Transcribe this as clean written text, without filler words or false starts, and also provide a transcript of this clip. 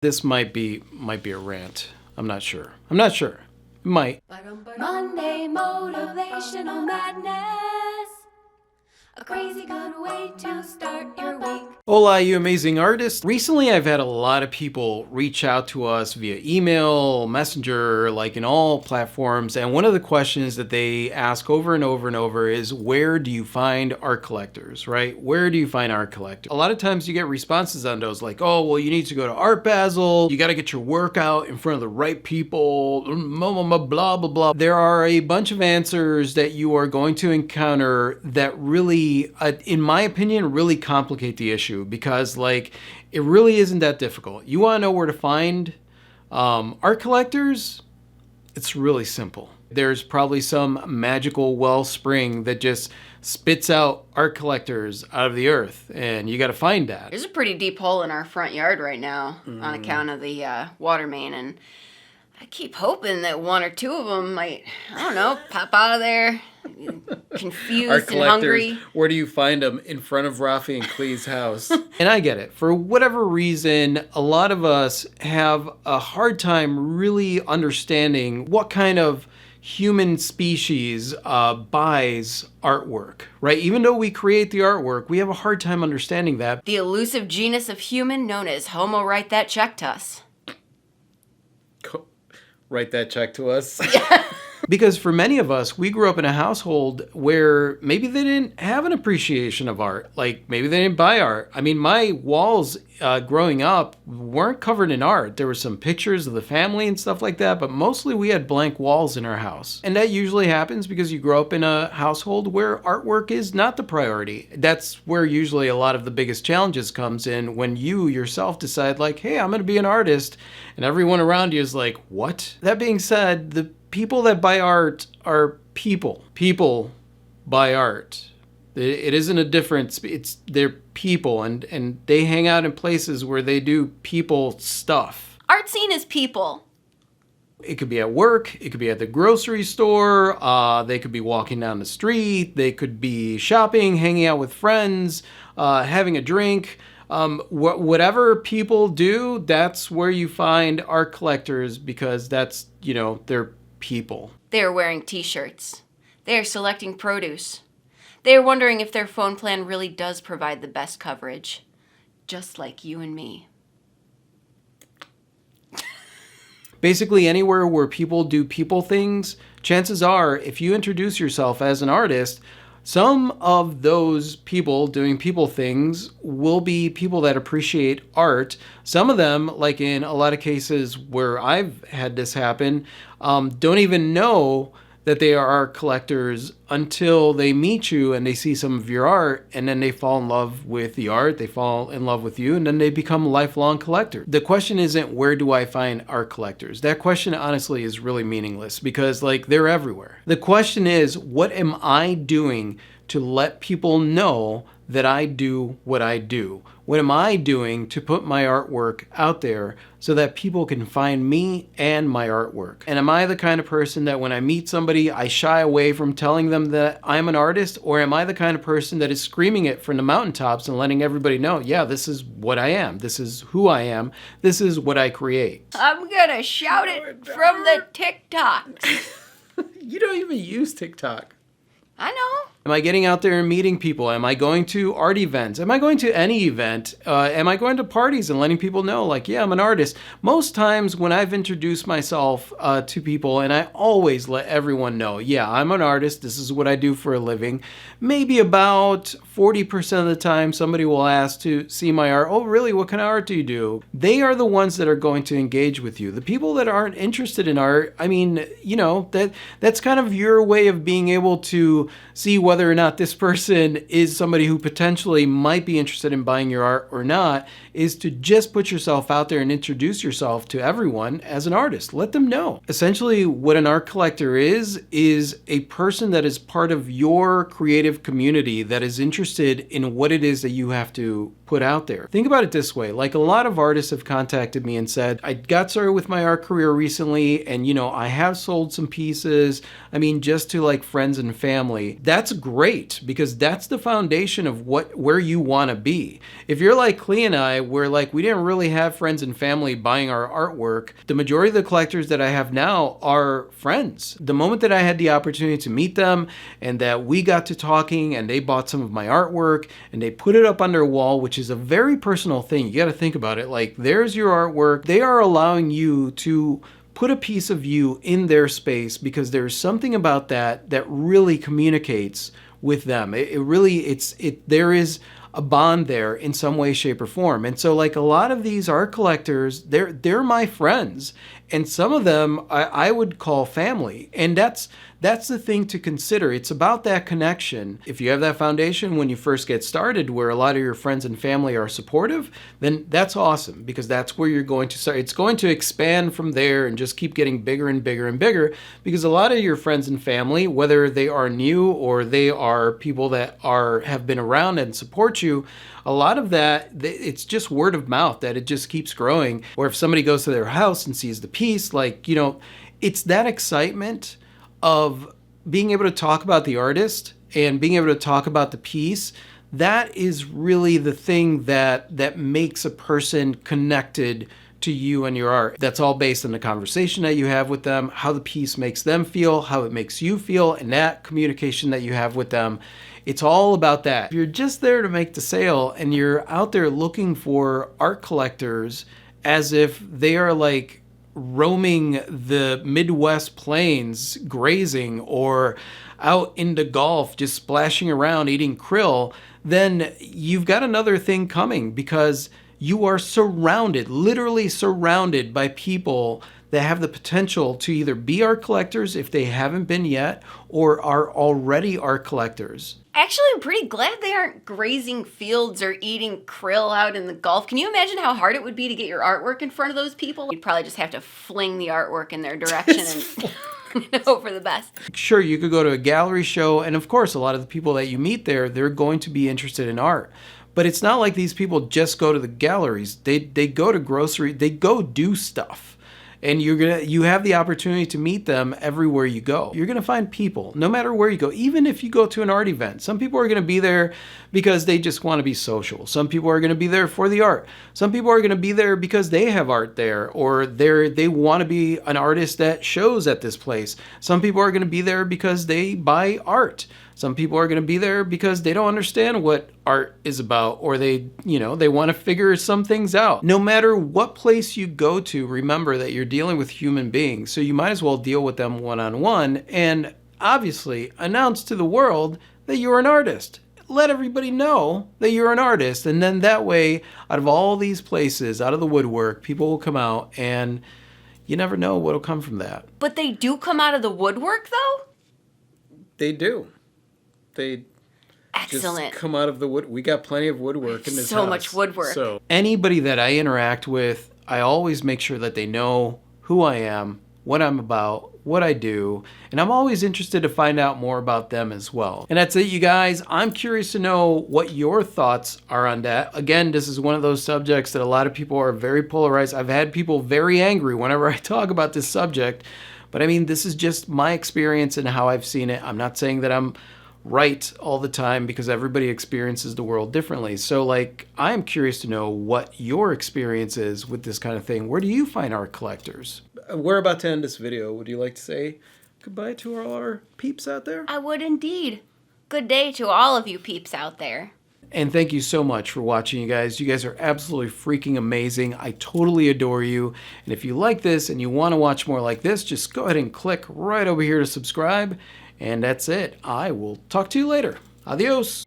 This might be a rant. I'm not sure. Might. Monday Motivational Madness. A crazy good way to start your week. Hola, you amazing artists. Recently, I've had a lot of people reach out to us via email, messenger, like in all platforms. And one of the questions that they ask over and over and over is, where do you find art collectors, right? Where do you find art collectors? A lot of times you get responses on those like, oh, well, you need to go to Art Basel. You got to get your work out in front of the right people, blah, blah, blah, blah. There are a bunch of answers that you are going to encounter that really, in my opinion, really complicate the issue, because like it really isn't that difficult. You want to know where to find art collectors? It's really simple. There's probably some magical wellspring that just spits out art collectors out of the earth, and you got to find that. There's a pretty deep hole in our front yard right now on account of the water main, and I keep hoping that one or two of them might, I don't know, pop out of there, confused and hungry. Where do you find them? In front of Rafi and Klee's house. And I get it. For whatever reason, a lot of us have a hard time really understanding what kind of human species buys artwork, right? Even though we create the artwork, we have a hard time understanding that. The elusive genus of human known as Homo Write That Check to Us. Write that check to us. Because for many of us, we grew up in a household where maybe they didn't have an appreciation of art. Like maybe they didn't buy art. I mean, my walls growing up weren't covered in art. There were some pictures of the family and stuff like that, but mostly we had blank walls in our house. And that usually happens because you grow up in a household where artwork is not the priority. That's where usually a lot of the biggest challenges comes in, when you yourself decide like, hey, I'm going to be an artist, and everyone around you is like, what? That being said, the people that buy art are people. People buy art. It isn't a difference. They're people, and they hang out in places where they do people stuff. Art scene is people. It could be at work. It could be at the grocery store. They could be walking down the street. They could be shopping, hanging out with friends, having a drink. Whatever people do, that's where you find art collectors, because that's, they're people. They are wearing t-shirts. They are selecting produce. They are wondering if their phone plan really does provide the best coverage. Just like you and me. Basically, anywhere where people do people things, chances are, if you introduce yourself as an artist, some of those people doing people things will be people that appreciate art. Some of them, like in a lot of cases where I've had this happen, don't even know that they are art collectors until they meet you and they see some of your art, and then they fall in love with the art, they fall in love with you, and then they become lifelong collectors. The question isn't, where do I find art collectors? That question honestly is really meaningless, because like they're everywhere. The question is, what am I doing to let people know that I do what I do? What am I doing to put my artwork out there so that people can find me and my artwork? And am I the kind of person that when I meet somebody, I shy away from telling them that I'm an artist? Or am I the kind of person that is screaming it from the mountaintops and letting everybody know, yeah, this is what I am. This is who I am. This is what I create. I'm gonna shout it from the TikToks. You don't even use TikTok. I know. Am I getting out there and meeting people? Am I going to art events? Am I going to any event? Am I going to parties and letting people know, like, yeah, I'm an artist? Most times when I've introduced myself to people, and I always let everyone know, yeah, I'm an artist. This is what I do for a living. Maybe about 40% of the time, somebody will ask to see my art. Oh, really? What kind of art do you do? They are the ones that are going to engage with you. The people that aren't interested in art, I mean, that's kind of your way of being able to see whether or not this person is somebody who potentially might be interested in buying your art or not, is to just put yourself out there and introduce yourself to everyone as an artist. Let them know. Essentially, what an art collector is a person that is part of your creative community that is interested in what it is that you have to put out there. Think about it this way. Like, a lot of artists have contacted me and said, I got started with my art career recently, and I have sold some pieces. I mean, just to like friends and family. That's great because that's the foundation of where you want to be. If you're like Klee and I, where like we didn't really have friends and family buying our artwork, the majority of the collectors that I have now are friends. The moment that I had the opportunity to meet them and that we got to talking and they bought some of my artwork and they put it up on their wall, which is a very personal thing. You got to think about it. Like, there's your artwork. They are allowing you to put a piece of you in their space because there's something about that really communicates with them. There is a bond there in some way, shape, or form. And so like a lot of these art collectors, they're my friends. And some of them I would call family. And that's the thing to consider. It's about that connection. If you have that foundation when you first get started where a lot of your friends and family are supportive, then that's awesome because that's where you're going to start. It's going to expand from there and just keep getting bigger and bigger and bigger because a lot of your friends and family, whether they are new or they are people that have been around and support you, a lot of that, it's just word of mouth that it just keeps growing. Or if somebody goes to their house and sees the piece, like, it's that excitement of being able to talk about the artist and being able to talk about the piece. That is really the thing that makes a person connected to you and your art. That's all based on the conversation that you have with them, how the piece makes them feel, how it makes you feel, and that communication that you have with them. It's all about that. If you're just there to make the sale and you're out there looking for art collectors as if they are like roaming the Midwest plains grazing or out in the Gulf just splashing around eating krill, then you've got another thing coming because you are surrounded, literally surrounded by people that have the potential to either be art collectors if they haven't been yet or are already art collectors. Actually, I'm pretty glad they aren't grazing fields or eating krill out in the Gulf. Can you imagine how hard it would be to get your artwork in front of those people? You'd probably just have to fling the artwork in their direction and hope for the best. Sure, you could go to a gallery show, and of course, a lot of the people that you meet there, they're going to be interested in art. But it's not like these people just go to the galleries. They go to they go do stuff. And you have the opportunity to meet them everywhere you go. You're gonna find people, no matter where you go, even if you go to an art event. Some people are gonna be there because they just wanna be social. Some people are gonna be there for the art. Some people are gonna be there because they have art there, or they wanna be an artist that shows at this place. Some people are gonna be there because they buy art. Some people are going to be there because they don't understand what art is about, or they want to figure some things out. No matter what place you go to, remember that you're dealing with human beings, so you might as well deal with them one-on-one and obviously announce to the world that you're an artist. Let everybody know that you're an artist, and then that way, out of all these places, out of the woodwork, people will come out, and you never know what'll come from that. But they do come out of the woodwork, though? They do. They Excellent. just come out of the wood. We got plenty of woodwork in this house. So much woodwork. So anybody that I interact with, I always make sure that they know who I am, what I'm about, what I do, and I'm always interested to find out more about them as well. And that's it, you guys. I'm curious to know what your thoughts are on that. Again, this is one of those subjects that a lot of people are very polarized. I've had people very angry whenever I talk about this subject, but I mean, this is just my experience and how I've seen it. I'm not saying that I'm right all the time because everybody experiences the world differently. So like, I am curious to know what your experience is with this kind of thing. Where do you find art collectors? We're about to end this video. Would you like to say goodbye to all our peeps out there? I would indeed. Good day to all of you peeps out there. And thank you so much for watching, you guys. You guys are absolutely freaking amazing. I totally adore you. And if you like this and you want to watch more like this, just go ahead and click right over here to subscribe. And that's it. I will talk to you later. Adios.